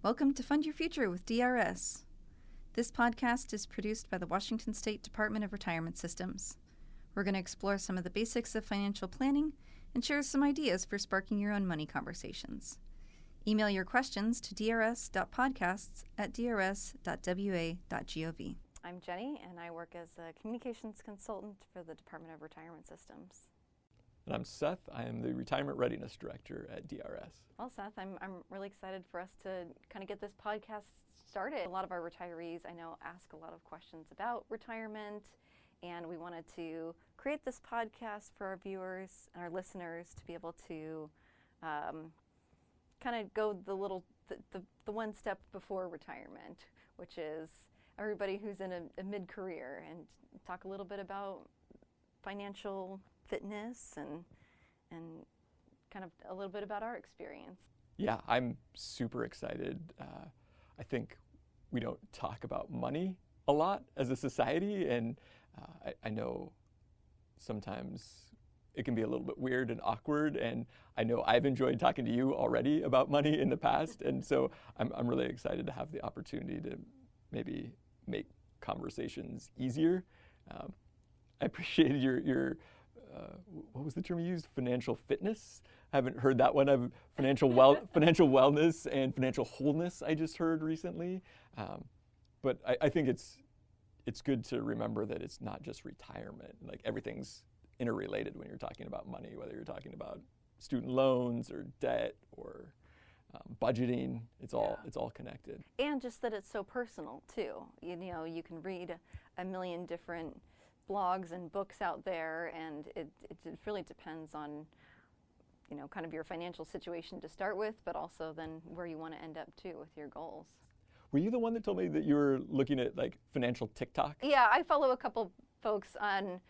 Welcome to Fund Your Future with DRS. This podcast is produced by the Washington State Department of Retirement Systems. We're going to explore some of the basics of financial planning and share some ideas for sparking your own money conversations. Email your questions to drs.podcasts@drs.wa.gov. I'm Jenny, and I work as a communications consultant for the Department of Retirement Systems. And I'm Seth. I am the Retirement Readiness Director at DRS. Well, Seth, I'm really excited for us to kind of get this podcast started. A lot of our retirees, I know, ask a lot of questions about retirement, and we wanted to create this podcast for our viewers and our listeners to be able to kind of go the one step before retirement, which is everybody who's in a mid-career, and talk a little bit about financial fitness and kind of a little bit about our experience. Yeah, I'm super excited. I think we don't talk about money a lot as a society, and I know sometimes it can be a little bit weird and awkward, and I know I've enjoyed talking to you already about money in the past, and so I'm really excited to have the opportunity to maybe make conversations easier. I appreciated your what was the term you used? Financial fitness? I haven't heard that one. I've financial wellness and financial wholeness I just heard recently. But I think it's good to remember that it's not just retirement. Like, everything's interrelated when you're talking about money, whether you're talking about student loans or debt or budgeting. It's all connected. And just that it's so personal too. You know, you can read a million different blogs and books out there, and it really depends on, you know, kind of your financial situation to start with, but also then where you want to end up too with your goals. Were you the one that told me that you were looking at like financial TikTok? Yeah, I follow a couple folks on,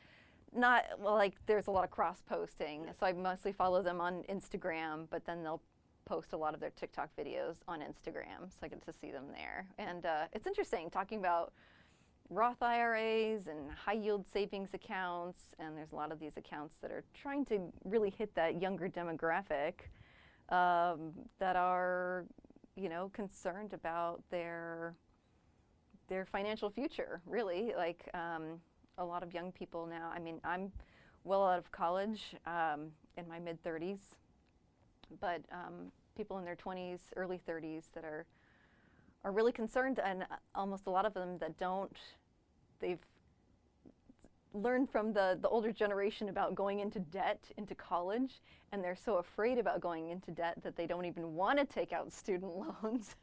there's a lot of cross-posting, so I mostly follow them on Instagram, but then they'll post a lot of their TikTok videos on Instagram, so I get to see them there. And it's interesting talking about Roth IRAs and high yield savings accounts, and there's a lot of these accounts that are trying to really hit that younger demographic that are, you know, concerned about their financial future, really. Like a lot of young people now, I mean, I'm well out of college, in my mid-30s, but people in their 20s, early 30s that are really concerned, and almost a lot of them that they've learned from the older generation about going into debt into college, and they're so afraid about going into debt that they don't even want to take out student loans.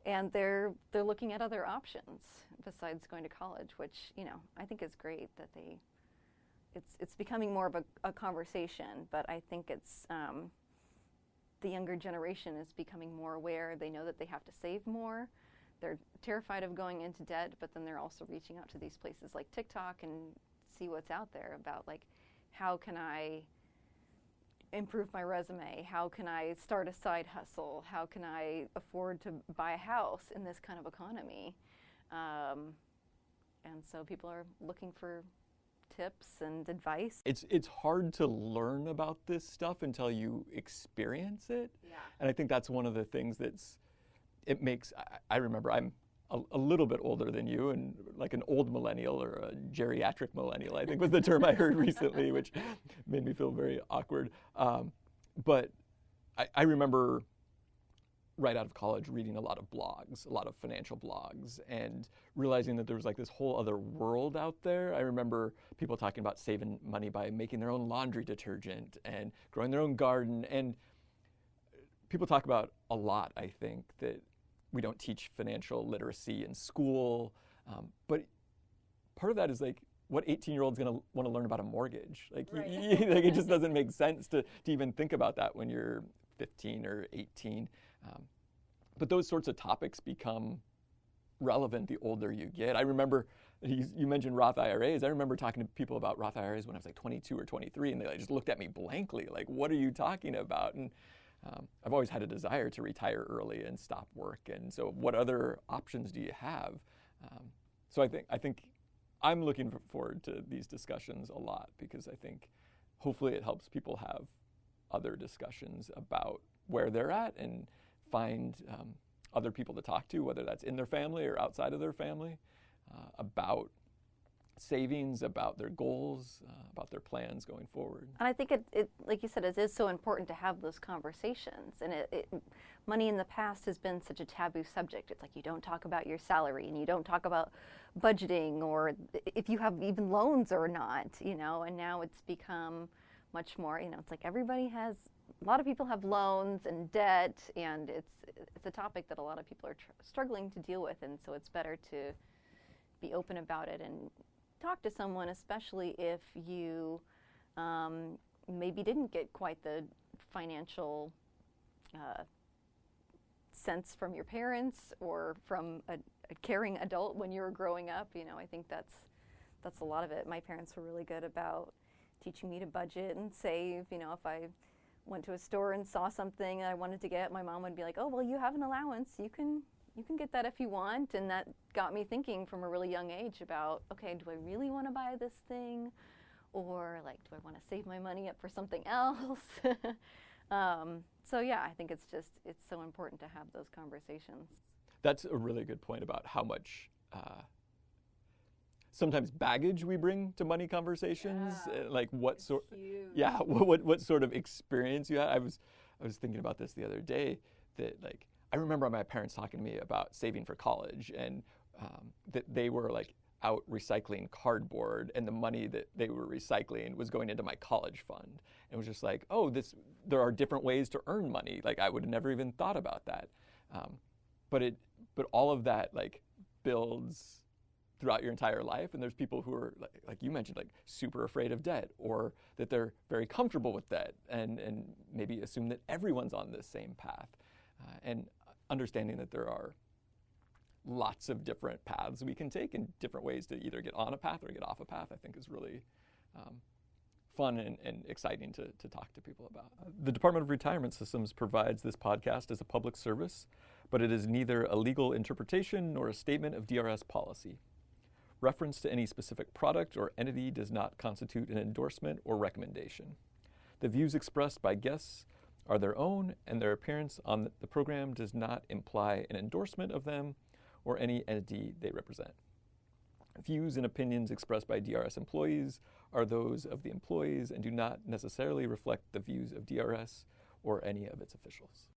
And they're looking at other options besides going to college, which, you know, I think is great that it's becoming more of a conversation, but I think it's the younger generation is becoming more aware. They know that they have to save more. They're terrified of going into debt, but then they're also reaching out to these places like TikTok and see what's out there about, like, how can I improve my resume? How can I start a side hustle? How can I afford to buy a house in this kind of economy? And so people are looking for tips and advice. It's hard to learn about this stuff until you experience it. Yeah. And I think that's one of the things I remember I'm a little bit older than you, and like an old millennial or a geriatric millennial, I think was the term I heard recently, which made me feel very awkward. But I remember right out of college reading a lot of blogs, a lot of financial blogs, and realizing that there was like this whole other world out there. I remember people talking about saving money by making their own laundry detergent and growing their own garden. And people talk about a lot, I think, that we don't teach financial literacy in school. But part of that is like, what 18-year-old's going to want to learn about a mortgage? Like, right. Like, it just doesn't make sense to even think about that when you're 15 or 18. But those sorts of topics become relevant the older you get. I remember, you mentioned Roth IRAs. I remember talking to people about Roth IRAs when I was like 22 or 23, and they just looked at me blankly, like, what are you talking about? And I've always had a desire to retire early and stop work. And so what other options do you have? So I think I'm looking forward to these discussions a lot, because I think hopefully it helps people have other discussions about where they're at and find other people to talk to, whether that's in their family or outside of their family, about savings, about their goals, about their plans going forward. And I think it like you said, it is so important to have those conversations. And money in the past has been such a taboo subject. It's like you don't talk about your salary and you don't talk about budgeting or if you have even loans or not, you know, and now it's become much more, you know, it's like a lot of people have loans and debt, and it's a topic that a lot of people are struggling to deal with, and so it's better to be open about it and talk to someone, especially if you maybe didn't get quite the financial sense from your parents or from a caring adult when you were growing up. You know, I think that's a lot of it. My parents were really good about teaching me to budget and save. You know, if I went to a store and saw something that I wanted to get, my mom would be like, "Oh, well, you have an allowance. You can get that if you want." And that got me thinking from a really young age about, okay, do I really want to buy this thing? Or like, do I want to save my money up for something else? So yeah, I think it's so important to have those conversations. That's a really good point about how much sometimes baggage we bring to money conversations. Like what sort what sort of experience you had. I was thinking about this the other day, that like I remember my parents talking to me about saving for college, and that they were like out recycling cardboard, and the money that they were recycling was going into my college fund. And it was just like, oh, there are different ways to earn money. Like I would have never even thought about that. But all of that like builds throughout your entire life, and there's people who are like you mentioned, like super afraid of debt, or that they're very comfortable with debt, and maybe assume that everyone's on this same path, and understanding that there are lots of different paths we can take and different ways to either get on a path or get off a path, I think is really fun and exciting to talk to people about. The Department of Retirement Systems provides this podcast as a public service, but it is neither a legal interpretation nor a statement of DRS policy. Reference to any specific product or entity does not constitute an endorsement or recommendation. The views expressed by guests are their own, and their appearance on the program does not imply an endorsement of them or any entity they represent. Views and opinions expressed by DRS employees are those of the employees and do not necessarily reflect the views of DRS or any of its officials.